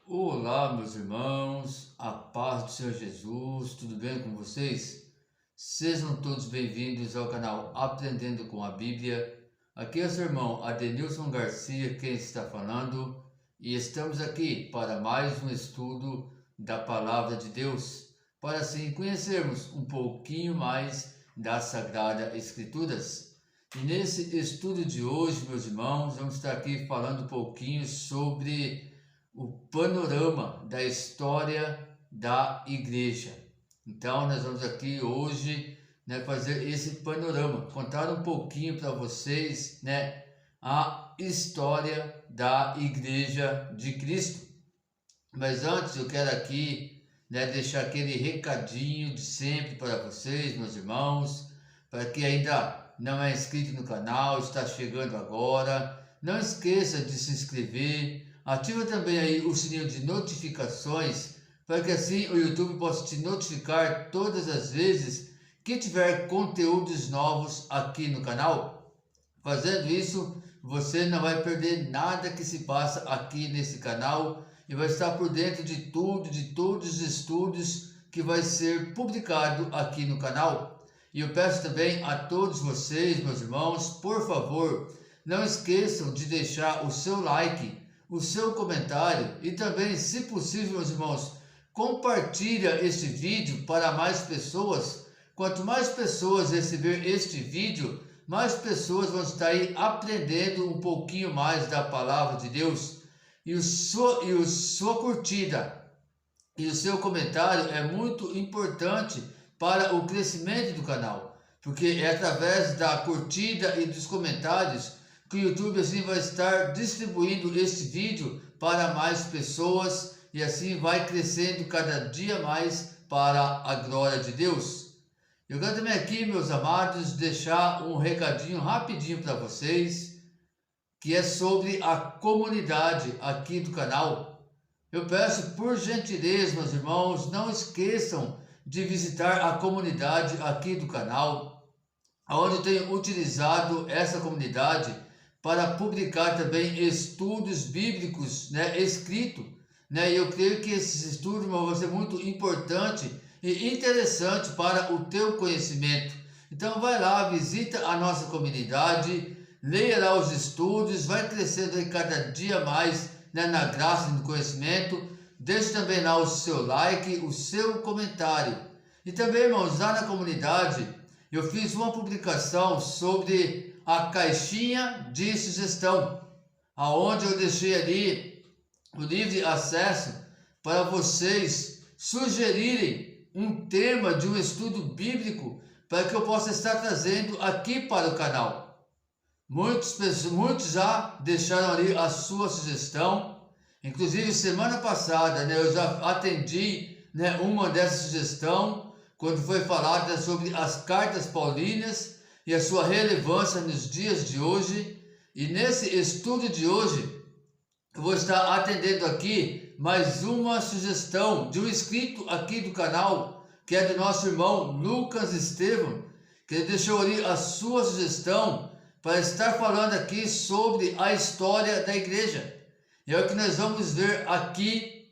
Olá, meus irmãos, a paz do Senhor Jesus, tudo bem com vocês? Sejam todos bem-vindos ao canal Aprendendo com a Bíblia. Aqui é o seu irmão Adenilson Garcia quem está falando e estamos aqui para mais um estudo da Palavra de Deus, para assim conhecermos um pouquinho mais das Sagradas Escrituras. E nesse estudo de hoje, meus irmãos, vamos estar aqui falando um pouquinho sobre o panorama da história da igreja. Então nós vamos aqui hoje, fazer esse panorama, contar um pouquinho para vocês, a história da igreja de Cristo. Mas antes eu quero aqui, deixar aquele recadinho de sempre para vocês, meus irmãos, para quem ainda não é inscrito no canal, está chegando agora, não esqueça de se inscrever. Ativa também aí o sininho de notificações para que assim o YouTube possa te notificar todas as vezes que tiver conteúdos novos aqui no canal. Fazendo isso, você não vai perder nada que se passa aqui nesse canal e vai estar por dentro de tudo, de todos os estudos que vai ser publicado aqui no canal. E eu peço também a todos vocês, meus irmãos, por favor, não esqueçam de deixar o seu like, o seu comentário e também, se possível, meus irmãos, compartilha este vídeo para mais pessoas. Quanto mais pessoas receber este vídeo, mais pessoas vão estar aí aprendendo um pouquinho mais da palavra de Deus. E sua curtida e o seu comentário é muito importante para o crescimento do canal, porque é através da curtida e dos comentários que o YouTube assim vai estar distribuindo este vídeo para mais pessoas e assim vai crescendo cada dia mais para a glória de Deus. Eu quero também aqui, meus amados, deixar um recadinho rapidinho para vocês, que é sobre a comunidade aqui do canal. Eu peço por gentileza, meus irmãos, não esqueçam de visitar a comunidade aqui do canal, onde eu tenho utilizado essa comunidade para publicar também estudos bíblicos, escrito, e eu creio que esses estudos vão ser muito importante e interessante para o teu conhecimento. Então vai lá, visita a nossa comunidade, leia lá os estudos, vai crescendo aí cada dia mais, na graça e no conhecimento. Deixe também lá o seu like, o seu comentário. E também, irmãos, lá na comunidade eu fiz uma publicação sobre a caixinha de sugestão, aonde eu deixei ali o livre acesso para vocês sugerirem um tema de um estudo bíblico para que eu possa estar trazendo aqui para o canal. Muitos já deixaram ali a sua sugestão, inclusive semana passada, eu já atendi, uma dessas sugestões, quando foi falada sobre as cartas paulinas e a sua relevância nos dias de hoje. E nesse estudo de hoje, eu vou estar atendendo aqui mais uma sugestão de um inscrito aqui do canal, que é do nosso irmão Lucas Estevam, que ele deixou ali a sua sugestão para estar falando aqui sobre a história da igreja. E é o que nós vamos ver aqui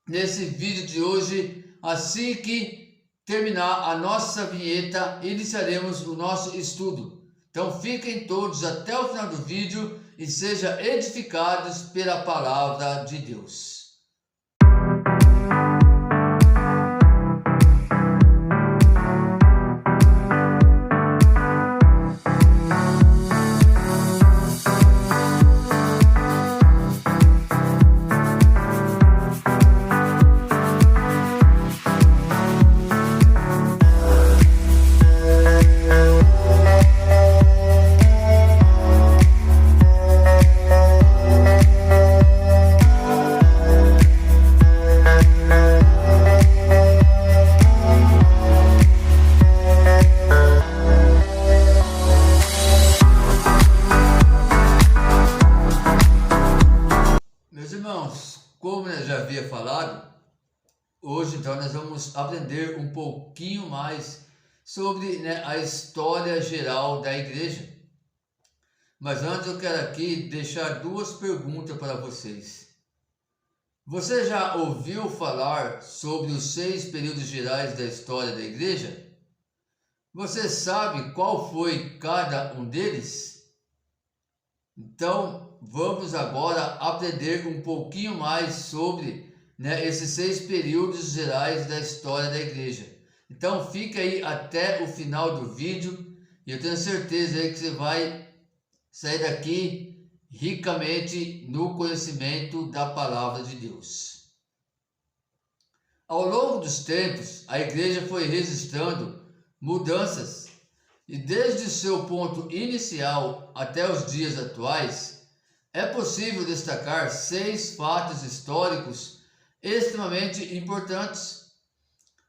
nesse vídeo de hoje. Assim que terminar a nossa vinheta, iniciaremos o nosso estudo. Então fiquem todos até o final do vídeo e sejam edificados pela palavra de Deus. Como eu já havia falado, hoje então nós vamos aprender um pouquinho mais sobre a história geral da igreja. Mas antes eu quero aqui deixar duas perguntas para vocês. Você já ouviu falar sobre os 6 períodos gerais da história da igreja? Você sabe qual foi cada um deles? Então, vamos agora aprender um pouquinho mais sobre, esses 6 períodos gerais da história da igreja. Então, fica aí até o final do vídeo e eu tenho certeza aí que você vai sair daqui ricamente no conhecimento da palavra de Deus. Ao longo dos tempos, a igreja foi registrando mudanças e desde seu ponto inicial até os dias atuais, é possível destacar 6 fatos históricos extremamente importantes.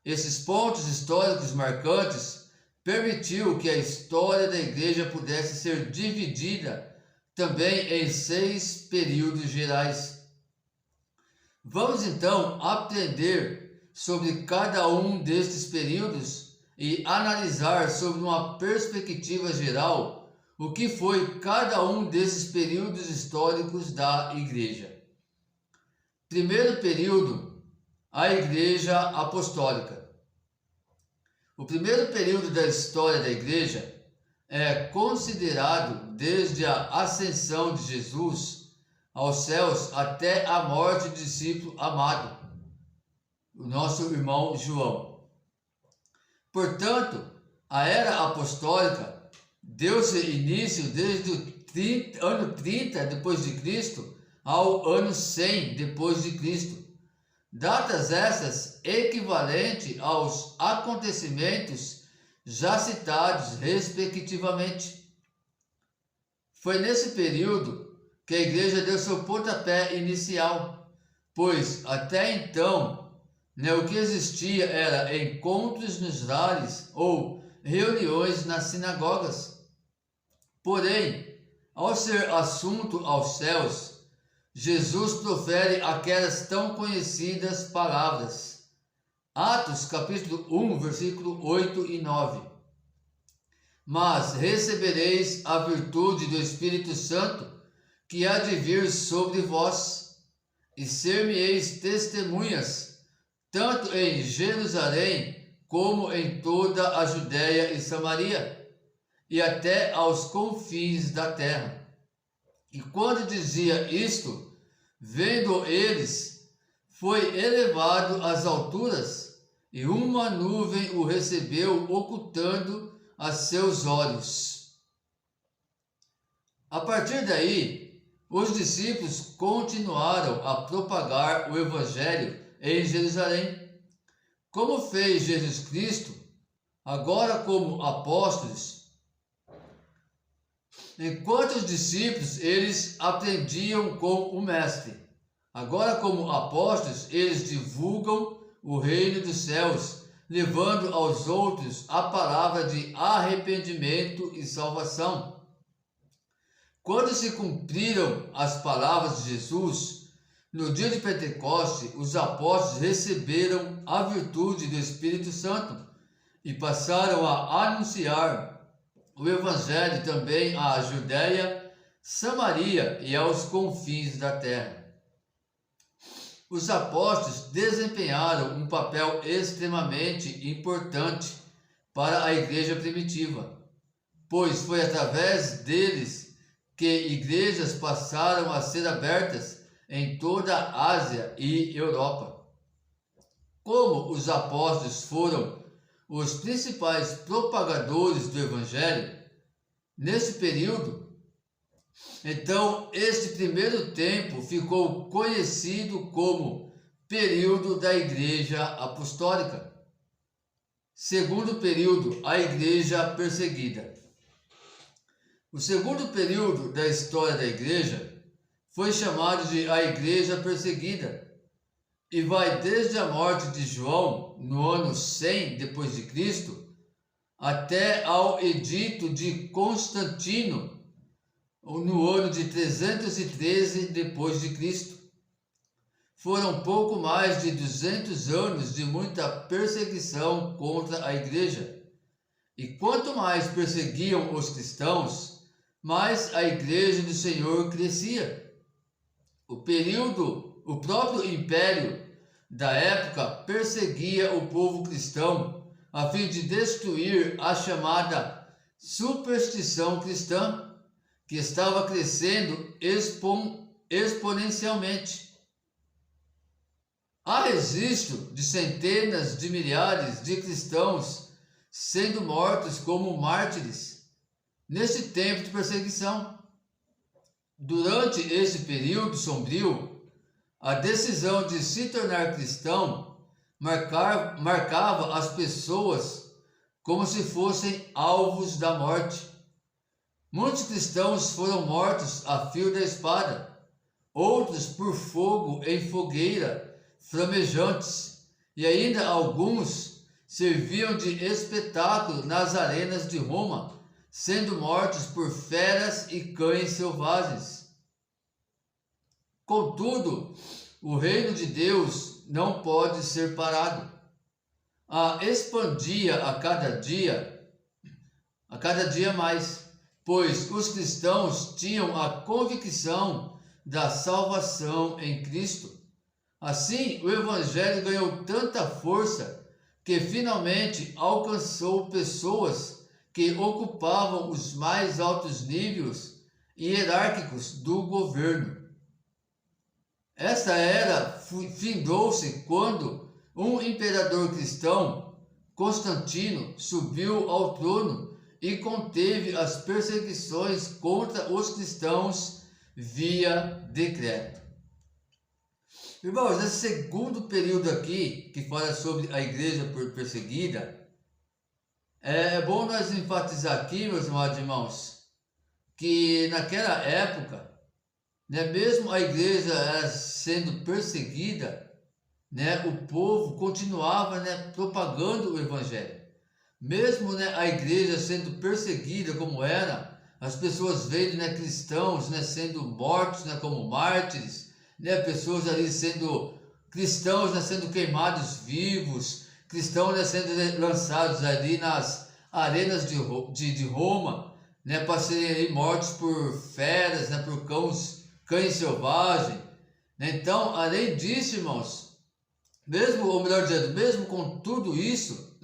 Esses pontos históricos marcantes permitiu que a história da igreja pudesse ser dividida também em 6 períodos gerais. Vamos então aprender sobre cada um destes períodos e analisar sobre uma perspectiva geral o que foi cada um desses períodos históricos da igreja. Primeiro período, a Igreja Apostólica. O primeiro período da história da igreja é considerado desde a ascensão de Jesus aos céus até a morte do discípulo amado, o nosso irmão João. Portanto, a era apostólica deu-se início desde o ano 30 depois de Cristo ao ano 100 depois de Cristo. Datas essas equivalentes aos acontecimentos já citados respectivamente. Foi nesse período que a igreja deu seu pontapé inicial, pois até então o que existia era encontros nos lares ou reuniões nas sinagogas. Porém, ao ser assunto aos céus, Jesus profere aquelas tão conhecidas palavras. Atos capítulo 1, versículo 8 e 9. Mas recebereis a virtude do Espírito Santo, que há de vir sobre vós, e ser-me-eis testemunhas, tanto em Jerusalém, como em toda a Judéia e Samaria, e até aos confins da terra. E quando dizia isto, vendo eles, foi elevado às alturas, e uma nuvem o recebeu, ocultando a seus olhos. A partir daí, os discípulos continuaram a propagar o Evangelho em Jerusalém. Como fez Jesus Cristo, agora como apóstolos, enquanto os discípulos eles aprendiam com o Mestre, agora como apóstolos eles divulgam o reino dos céus, levando aos outros a palavra de arrependimento e salvação. Quando se cumpriram as palavras de Jesus, no dia de Pentecoste, os apóstolos receberam a virtude do Espírito Santo e passaram a anunciar o Evangelho também à Judéia, Samaria e aos confins da terra. Os apóstolos desempenharam um papel extremamente importante para a igreja primitiva, pois foi através deles que igrejas passaram a ser abertas em toda a Ásia e Europa. Como os apóstolos foram os principais propagadores do Evangelho nesse período, então este primeiro tempo ficou conhecido como período da Igreja Apostólica. Segundo período, a Igreja Perseguida. O segundo período da história da Igreja foi chamado de a Igreja Perseguida e vai desde a morte de João no ano 100 depois de Cristo até ao edito de Constantino no ano de 313 depois de Cristo. Foram pouco mais de 200 anos de muita perseguição contra a igreja. E quanto mais perseguiam os cristãos, mais a igreja do Senhor crescia. O período o próprio império da época perseguia o povo cristão a fim de destruir a chamada superstição cristã, que estava crescendo exponencialmente. Há registro de centenas de milhares de cristãos sendo mortos como mártires nesse tempo de perseguição. Durante esse período sombrio, a decisão de se tornar cristão marcava as pessoas como se fossem alvos da morte. Muitos cristãos foram mortos a fio da espada, outros por fogo em fogueira flamejantes, e ainda alguns serviam de espetáculo nas arenas de Roma, sendo mortos por feras e cães selvagens. Contudo, o reino de Deus não pode ser parado. Expandia a cada dia mais, pois os cristãos tinham a convicção da salvação em Cristo. Assim, o Evangelho ganhou tanta força que finalmente alcançou pessoas que ocupavam os mais altos níveis hierárquicos do governo. Esta era findou-se quando um imperador cristão, Constantino, subiu ao trono e conteve as perseguições contra os cristãos via decreto. Irmãos, esse segundo período aqui, que fala sobre a igreja perseguida, é bom nós enfatizar aqui, meus amados irmãos, que naquela época, mesmo a igreja sendo perseguida, o povo continuava propagando o evangelho. Mesmo a igreja sendo perseguida como era, as pessoas vendo cristãos sendo mortos como mártires, pessoas ali sendo cristãos sendo queimados vivos, cristãos sendo lançados ali nas arenas de Roma, para serem ali mortos por feras, por cães selvagens. Então, além disso, irmãos, mesmo com tudo isso,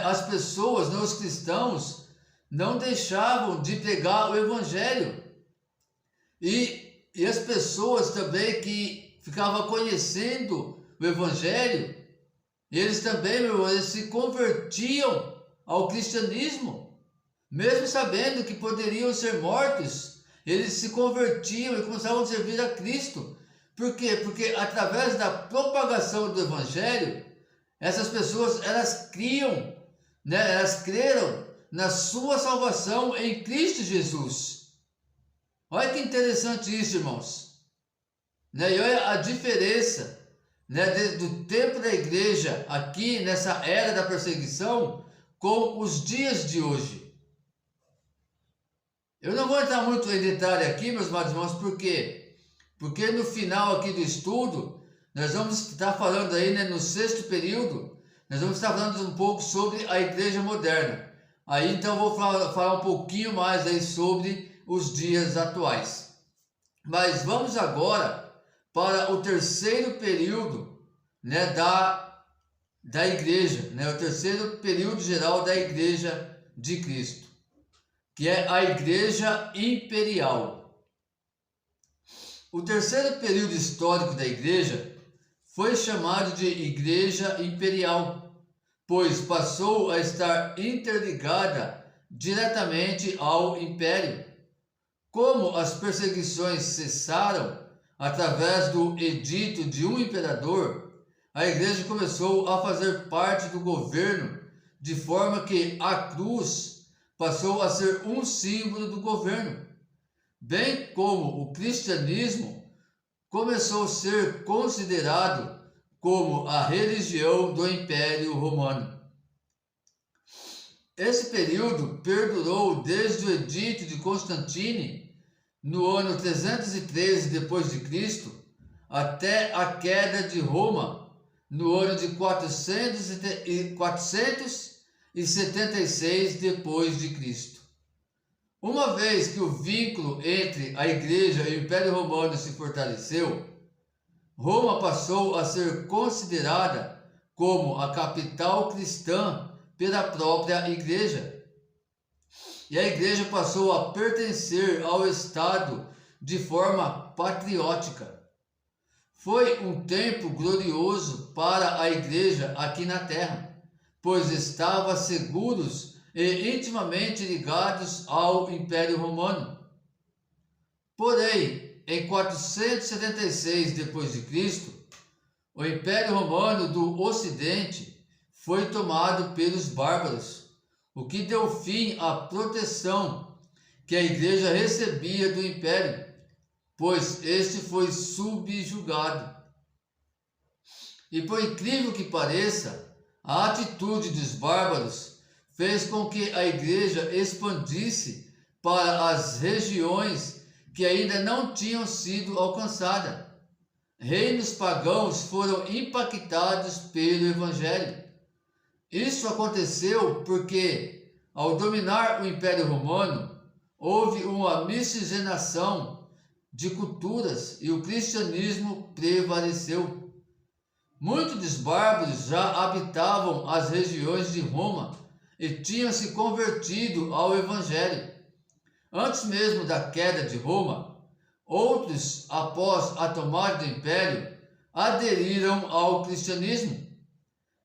as pessoas, os cristãos, não deixavam de pregar o evangelho. E as pessoas também que ficavam conhecendo o evangelho, eles também, eles se convertiam ao cristianismo, mesmo sabendo que poderiam ser mortos. Eles se convertiam e começavam a servir a Cristo. Por quê? Porque através da propagação do evangelho, essas pessoas, elas creram na sua salvação em Cristo Jesus. Olha que interessante isso, irmãos. E olha a diferença do tempo da igreja aqui nessa era da perseguição com os dias de hoje. Eu não vou entrar muito em detalhe aqui, meus amados irmãos, por quê? Porque no final aqui do estudo, nós vamos estar falando aí, no sexto período, nós vamos estar falando um pouco sobre a igreja moderna. Aí então eu vou falar um pouquinho mais aí sobre os dias atuais. Mas vamos agora para o terceiro período da igreja, o terceiro período geral da igreja de Cristo, que é a igreja imperial. O terceiro período histórico da igreja foi chamado de igreja imperial, pois passou a estar interligada diretamente ao império. Como as perseguições cessaram através do edito de um imperador, a igreja começou a fazer parte do governo, de forma que a cruz passou a ser um símbolo do governo, bem como o cristianismo começou a ser considerado como a religião do Império Romano. Esse período perdurou desde o edito de Constantino, no ano 313 depois de Cristo, até a queda de Roma, no ano de 476 depois de Cristo. Uma vez que o vínculo entre a igreja e o Império Romano se fortaleceu, Roma passou a ser considerada como a capital cristã pela própria igreja. E a igreja passou a pertencer ao Estado de forma patriótica. Foi um tempo glorioso para a igreja aqui na terra, pois estava seguros e intimamente ligados ao Império Romano. Porém, em 476 d.C., o Império Romano do Ocidente foi tomado pelos bárbaros, o que deu fim à proteção que a igreja recebia do Império, pois este foi subjugado. E por incrível que pareça, a atitude dos bárbaros fez com que a igreja expandisse para as regiões que ainda não tinham sido alcançadas. Reinos pagãos foram impactados pelo Evangelho. Isso aconteceu porque, ao dominar o Império Romano, houve uma miscigenação de culturas e o cristianismo prevaleceu. Muitos dos bárbaros já habitavam as regiões de Roma e tinham se convertido ao Evangelho. Antes mesmo da queda de Roma, outros, após a tomada do Império, aderiram ao cristianismo.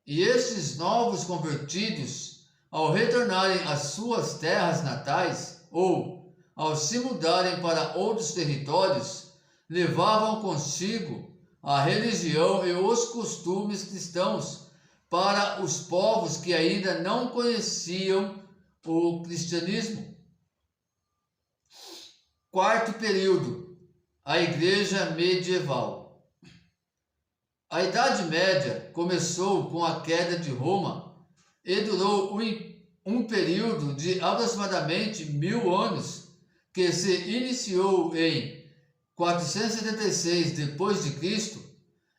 E estes novos convertidos, ao retornarem às suas terras natais ou ao se mudarem para outros territórios, levavam consigo a religião e os costumes cristãos para os povos que ainda não conheciam o cristianismo. Quarto período, a Igreja Medieval. A Idade Média começou com a queda de Roma e durou um período de aproximadamente 1000 anos, que se iniciou em 476 d.C.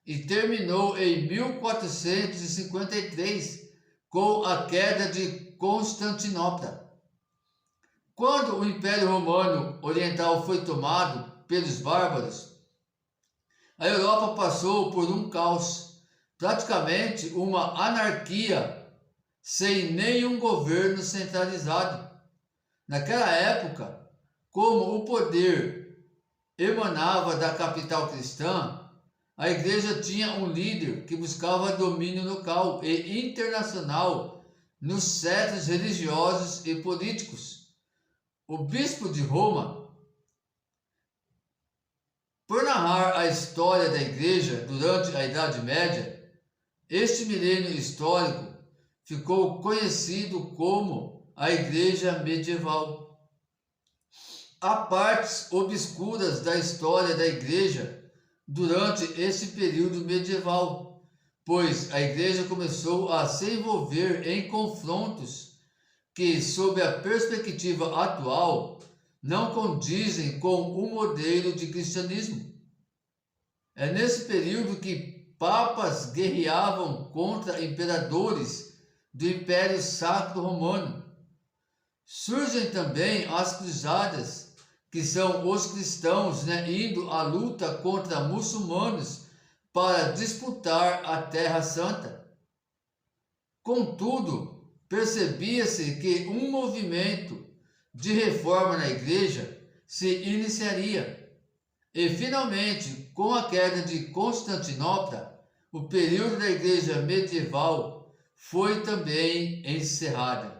e terminou em 1453 com a queda de Constantinopla. Quando o Império Romano Oriental foi tomado pelos bárbaros, a Europa passou por um caos, praticamente uma anarquia, sem nenhum governo centralizado. Naquela época, como o poder emanava da capital cristã, a igreja tinha um líder que buscava domínio local e internacional nos centros religiosos e políticos. O bispo de Roma, por narrar a história da igreja durante a Idade Média, este milênio histórico ficou conhecido como a Igreja Medieval. Há partes obscuras da história da igreja durante esse período medieval, pois a igreja começou a se envolver em confrontos que, sob a perspectiva atual, não condizem com o modelo de cristianismo. É nesse período que papas guerreavam contra imperadores do Império Sacro Romano. Surgem também as cruzadas, que são os cristãos indo à luta contra muçulmanos para disputar a Terra Santa. Contudo, percebia-se que um movimento de reforma na igreja se iniciaria. E, finalmente, com a queda de Constantinopla, o período da igreja medieval foi também encerrado.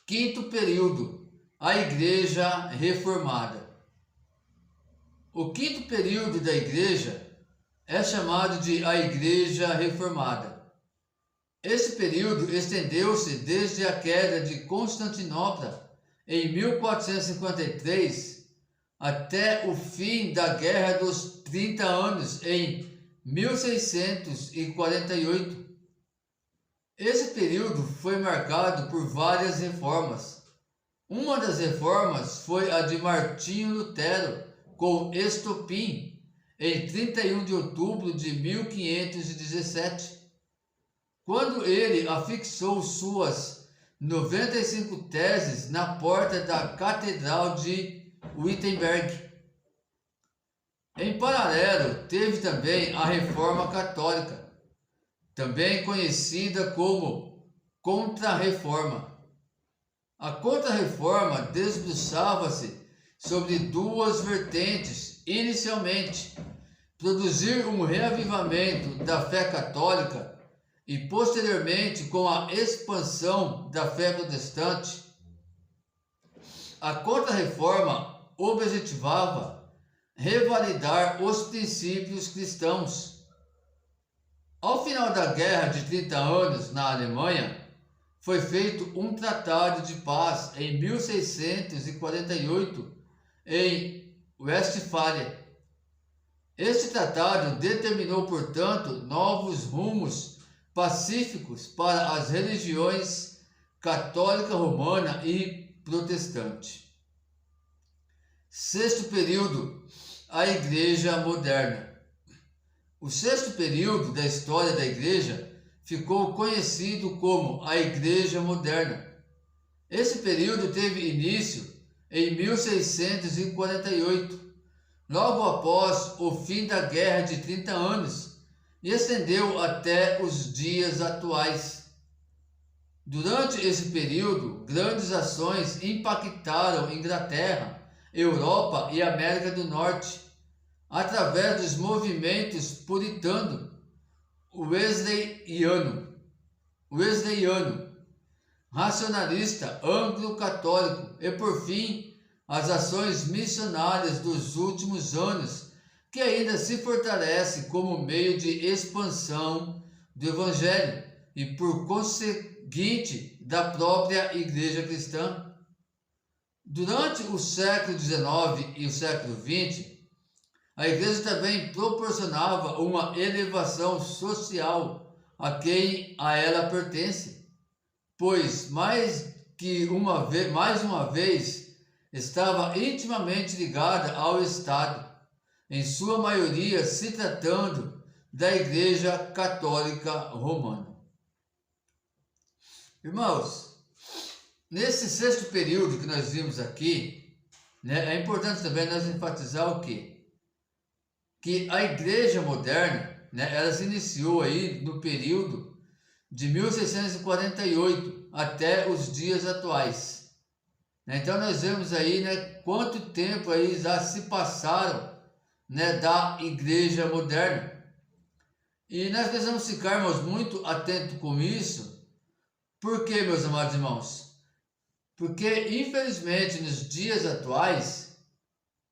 Quinto período, a Igreja Reformada. O quinto período da igreja é chamado de a Igreja Reformada. Esse período estendeu-se desde a queda de Constantinopla em 1453 até o fim da Guerra dos 30 Anos em 1648. Esse período foi marcado por várias reformas. Uma das reformas foi a de Martinho Lutero, com estopim, em 31 de outubro de 1517, quando ele afixou suas 95 teses na porta da Catedral de Wittenberg. Em paralelo, teve também a Reforma Católica, também conhecida como Contra-Reforma. A Contra-Reforma debruçava-se sobre duas vertentes. Inicialmente, produzir um reavivamento da fé católica e, posteriormente, com a expansão da fé protestante. A Contra-Reforma objetivava revalidar os princípios cristãos. Ao final da Guerra de 30 anos na Alemanha, foi feito um tratado de paz em 1648 em Westfália. Este tratado determinou, portanto, novos rumos pacíficos para as religiões católica romana e protestante. Sexto período, a Igreja Moderna. O sexto período da história da Igreja ficou conhecido como a Igreja Moderna. Esse período teve início em 1648, logo após o fim da Guerra de 30 anos, e estendeu até os dias atuais. Durante esse período, grandes ações impactaram Inglaterra, Europa e América do Norte, através dos movimentos puritano, wesleyano, racionalista, anglo-católico e, por fim, as ações missionárias dos últimos anos, que ainda se fortalece como meio de expansão do Evangelho e, por conseguinte, da própria Igreja Cristã. Durante o século XIX e o século XX, a Igreja também proporcionava uma elevação social a quem a ela pertence, pois mais uma vez estava intimamente ligada ao Estado, em sua maioria se tratando da Igreja Católica Romana. Irmãos, nesse sexto período que nós vimos aqui, é importante também nós enfatizar o quê? Que a Igreja Moderna, ela se iniciou aí no período de 1648 até os dias atuais. Então nós vemos aí, quanto tempo aí já se passaram, da Igreja Moderna. E nós precisamos ficarmos muito atentos com isso. Por quê, meus amados irmãos? Porque, infelizmente, nos dias atuais,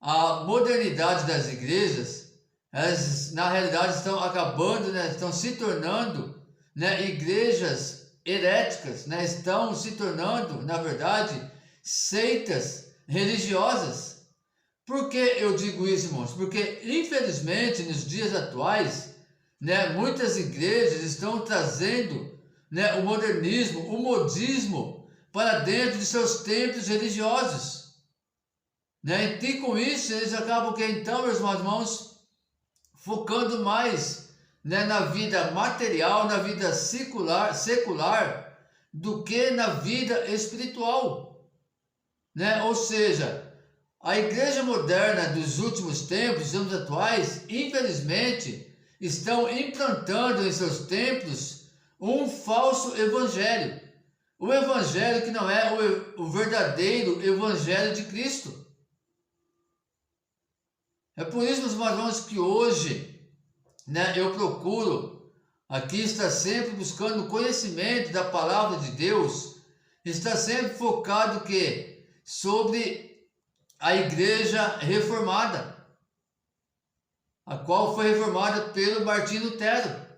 a modernidade das igrejas, elas na realidade estão acabando, estão se tornando igrejas heréticas, estão se tornando, na verdade, seitas religiosas. Por que eu digo isso, irmãos? Porque, infelizmente, nos dias atuais, muitas igrejas estão trazendo o modernismo, o modismo para dentro de seus templos religiosos. E com isso eles acabam que então, meus irmãos, focando mais na vida material, na vida secular, do que na vida espiritual. Ou seja, a igreja moderna dos últimos tempos, dos anos atuais, infelizmente, estão implantando em seus templos um falso evangelho. O evangelho que não é o verdadeiro evangelho de Cristo. É por isso, meus irmãos, que hoje, eu procuro aqui estar sempre buscando conhecimento da palavra de Deus, está sempre focado sobre a igreja reformada, a qual foi reformada pelo Martinho Lutero.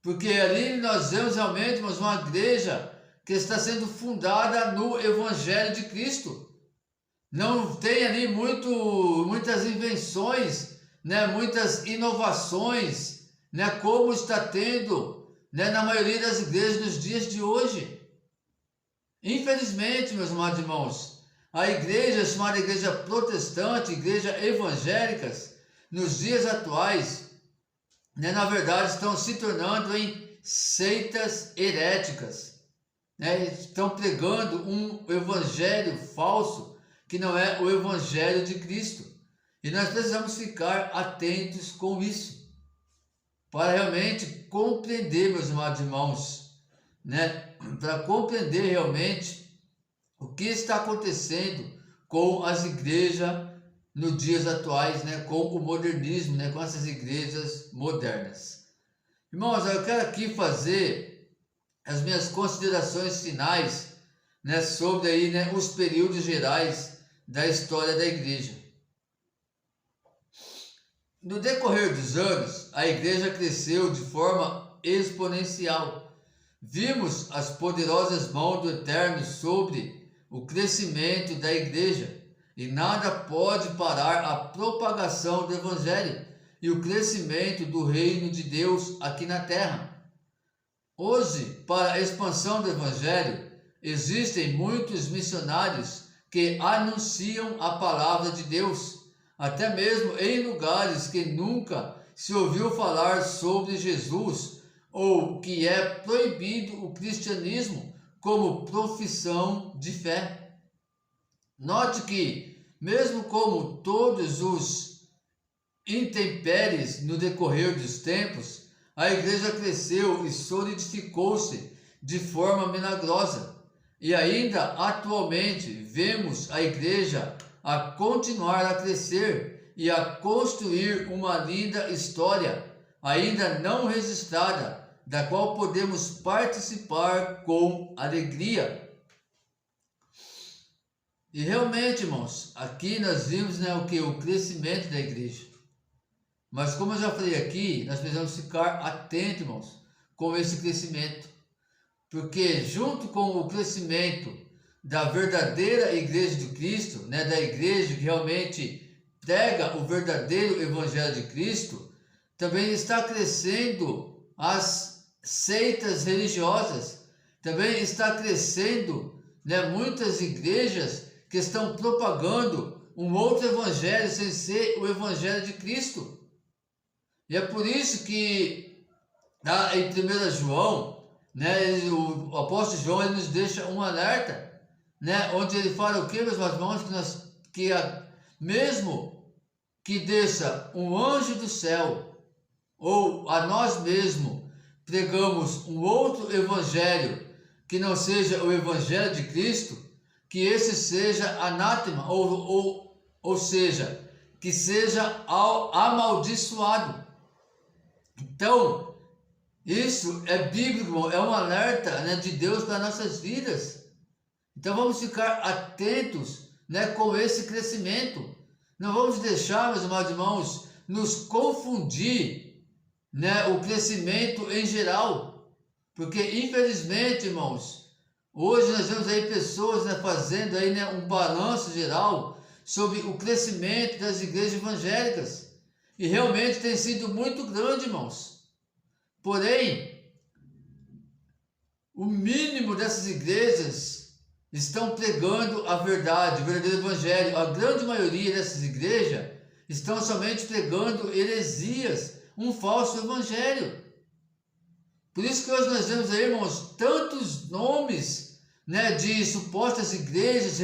Porque ali nós vemos realmente uma igreja que está sendo fundada no Evangelho de Cristo. Não tem ali muitas invenções, muitas inovações, como está tendo na maioria das igrejas dos dias de hoje. Infelizmente, meus amados irmãos, a igreja chamada igreja protestante, igreja evangélicas, nos dias atuais, na verdade estão se tornando em seitas heréticas, estão pregando um evangelho falso, que não é o evangelho de Cristo. E nós precisamos ficar atentos com isso, para realmente compreender, meus amados irmãos, né? Para compreender realmente o que está acontecendo com as igrejas nos dias atuais, né? Com o modernismo, né? Com essas igrejas modernas. Irmãos, eu quero aqui fazer as minhas considerações finais, né? Sobre aí, né? Os períodos gerais da história da igreja. No decorrer dos anos, a igreja cresceu de forma exponencial. Vimos as poderosas mãos do Eterno sobre o crescimento da igreja, e nada pode parar a propagação do Evangelho e o crescimento do reino de Deus aqui na terra. Hoje, para a expansão do Evangelho, existem muitos missionários que anunciam a palavra de Deus, até mesmo em lugares que nunca se ouviu falar sobre Jesus, ou que é proibido o cristianismo como profissão de fé. Note que, mesmo como todos os intempéries no decorrer dos tempos, a igreja cresceu e solidificou-se de forma milagrosa. E ainda atualmente vemos a igreja a continuar a crescer e a construir uma linda história, ainda não registrada, da qual podemos participar com alegria. E realmente, irmãos, aqui nós vimos, né, o crescimento da igreja. Mas como eu já falei aqui, nós precisamos ficar atentos, irmãos, com esse crescimento. Porque junto com o crescimento da verdadeira igreja de Cristo, né, da igreja que realmente prega o verdadeiro evangelho de Cristo, também está crescendo as seitas religiosas, também está crescendo, né, muitas igrejas que estão propagando um outro evangelho sem ser o evangelho de Cristo. E é por isso que em 1 João, né, o apóstolo João, ele nos deixa um alerta, né, onde ele fala o que, meus irmãos, mesmo que desça um anjo do céu, ou a nós mesmos pregamos um outro evangelho que não seja o evangelho de Cristo, que esse seja anátema, ou seja, que seja amaldiçoado. Então, isso é bíblico, é um alerta, né, de Deus para nossas vidas. Então vamos ficar atentos, né, com esse crescimento. Não vamos deixar, meus amados irmãos, nos confundir, né, o crescimento em geral. Porque infelizmente, irmãos, hoje nós vemos aí pessoas, né, fazendo aí, né, um balanço geral sobre o crescimento das igrejas evangélicas. E realmente tem sido muito grande, irmãos. Porém, o mínimo dessas igrejas estão pregando a verdade, o verdadeiro evangelho. A grande maioria dessas igrejas estão somente pregando heresias, um falso evangelho. Por isso que hoje nós vemos aí, irmãos, tantos nomes, né, de supostas igrejas,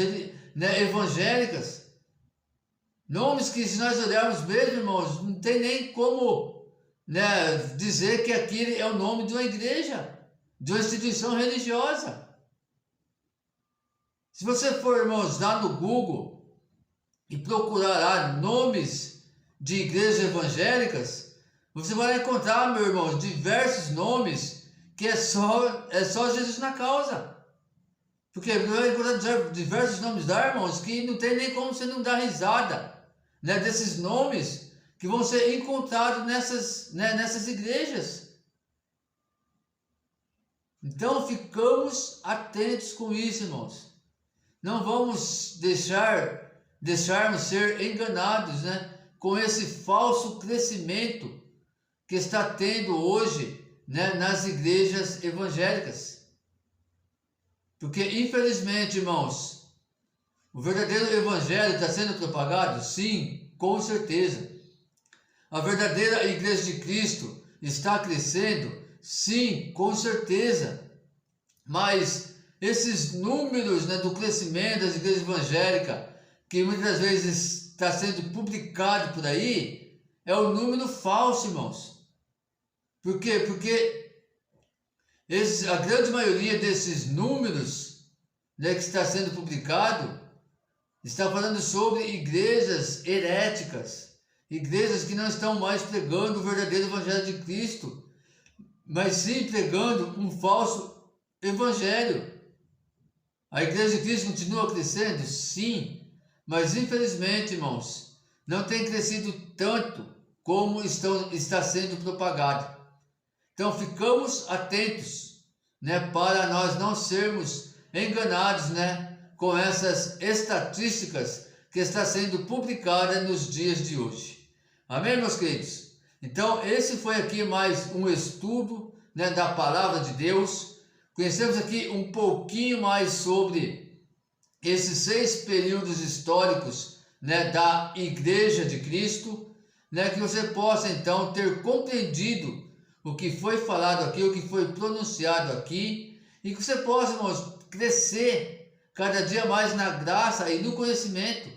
né, evangélicas. Nomes que, se nós olharmos mesmo, irmãos, não tem nem como, né, dizer que aquele é o nome de uma igreja, de uma instituição religiosa. Se você for, irmãos, lá no Google e procurar lá nomes de igrejas evangélicas, você vai encontrar, meu irmão, diversos nomes que é só Jesus na causa. Porque você vai encontrar diversos nomes lá, irmãos, que não tem nem como você não dar risada, né, desses nomes que vão ser encontrados nessas igrejas. Então ficamos atentos com isso, irmãos. Não vamos deixarmos ser enganados, né, com esse falso crescimento que está tendo hoje, né, nas igrejas evangélicas. Porque infelizmente, irmãos, o verdadeiro evangelho está sendo propagado? Sim, com certeza. A verdadeira igreja de Cristo está crescendo? Sim, com certeza. Mas esses números, né, do crescimento das igrejas evangélicas, que muitas vezes está sendo publicado por aí é o número falso, irmãos. Por quê? Porque a grande maioria desses números, né, que está sendo publicado está falando sobre igrejas heréticas, igrejas que não estão mais pregando o verdadeiro evangelho de Cristo, mas sim pregando um falso evangelho. A igreja de Cristo continua crescendo? Sim, mas infelizmente, irmãos, não tem crescido tanto como está sendo propagado. Então ficamos atentos, né, para nós não sermos enganados, né, com essas estatísticas que está sendo publicada nos dias de hoje. Amém, meus queridos? Então, esse foi aqui mais um estudo, né, da palavra de Deus. Conhecemos aqui um pouquinho mais sobre esses 6 períodos históricos, né, da Igreja de Cristo, né, que você possa então ter compreendido o que foi falado aqui, o que foi pronunciado aqui, e que você possa, irmãos, crescer cada dia mais na graça e no conhecimento,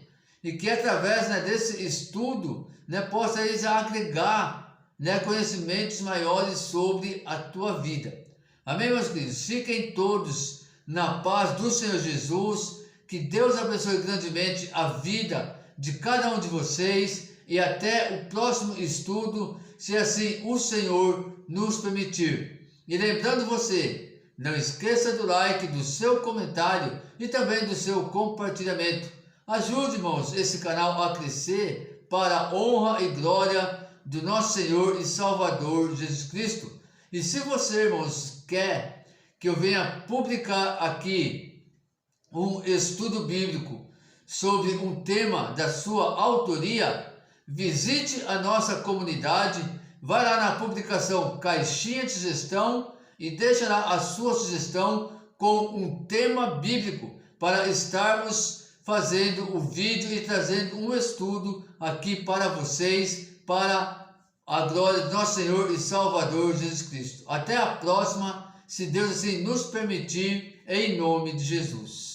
e que através, né, desse estudo, né, possa eles agregar, né, conhecimentos maiores sobre a tua vida. Amém, meus queridos? Fiquem todos na paz do Senhor Jesus, que Deus abençoe grandemente a vida de cada um de vocês, e até o próximo estudo, se assim o Senhor nos permitir. E lembrando você, não esqueça do like, do seu comentário e também do seu compartilhamento. Ajude, irmãos, esse canal a crescer para a honra e glória do nosso Senhor e Salvador Jesus Cristo. E se você, irmãos, quer que eu venha publicar aqui um estudo bíblico sobre um tema da sua autoria, visite a nossa comunidade, vai lá na publicação Caixinha de Sugestão e deixa lá a sua sugestão com um tema bíblico para estarmos fazendo o vídeo e trazendo um estudo aqui para vocês, para a glória do nosso Senhor e Salvador Jesus Cristo. Até a próxima, se Deus assim nos permitir, em nome de Jesus.